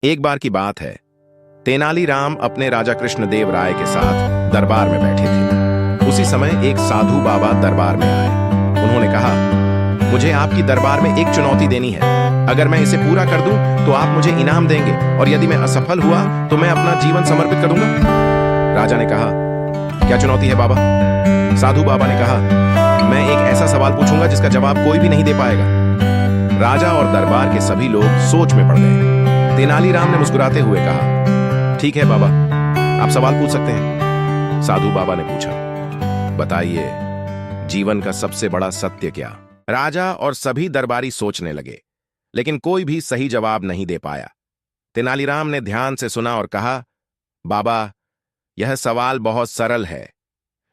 एक बार की बात है। तेनालीराम अपने राजा कृष्णदेव राय के साथ दरबार में बैठे थे। उसी समय एक साधु बाबा दरबार में आए। उन्होंने कहा, मुझे आपकी दरबार में एक चुनौती देनी है। अगर मैं इसे पूरा कर दूं तो आप मुझे इनाम देंगे, और यदि मैं असफल हुआ तो मैं अपना जीवन समर्पित कर दूंगा। राजा ने कहा, क्या चुनौती है बाबा? साधु बाबा ने कहा, मैं एक ऐसा सवाल पूछूंगा जिसका जवाब कोई भी नहीं दे पाएगा। राजा और दरबार के सभी लोग सोच में पड़ गए। तेनालीराम ने मुस्कुराते हुए कहा, ठीक है बाबा, आप सवाल पूछ सकते हैं। साधु बाबा ने पूछा, बताइए, जीवन का सबसे बड़ा सत्य क्या? राजा और सभी दरबारी सोचने लगे, लेकिन कोई भी सही जवाब नहीं दे पाया। तेनालीराम ने ध्यान से सुना और कहा, बाबा, यह सवाल बहुत सरल है।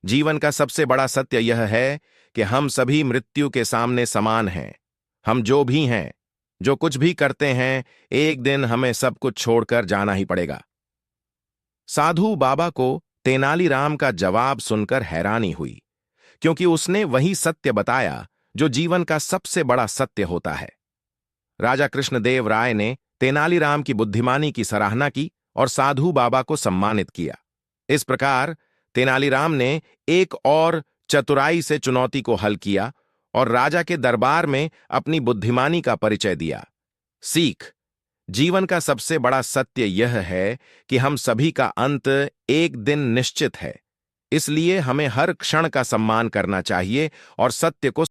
जीवन का सबसे बड़ा सत्य यह है कि हम सभी मृत्यु के सामने समान हैं। हम जो भी हैं, जो कुछ भी करते हैं, एक दिन हमें सब कुछ छोड़कर जाना ही पड़ेगा। साधु बाबा को तेनालीराम का जवाब सुनकर हैरानी हुई, क्योंकि उसने वही सत्य बताया जो जीवन का सबसे बड़ा सत्य होता है। राजा कृष्णदेव राय ने तेनालीराम की बुद्धिमानी की सराहना की और साधु बाबा को सम्मानित किया। इस प्रकार तेनालीराम ने एक और चतुराई से चुनौती को हल किया और राजा के दरबार में अपनी बुद्धिमानी का परिचय दिया। सीख: जीवन का सबसे बड़ा सत्य यह है कि हम सभी का अंत एक दिन निश्चित है। इसलिए हमें हर क्षण का सम्मान करना चाहिए और सत्य को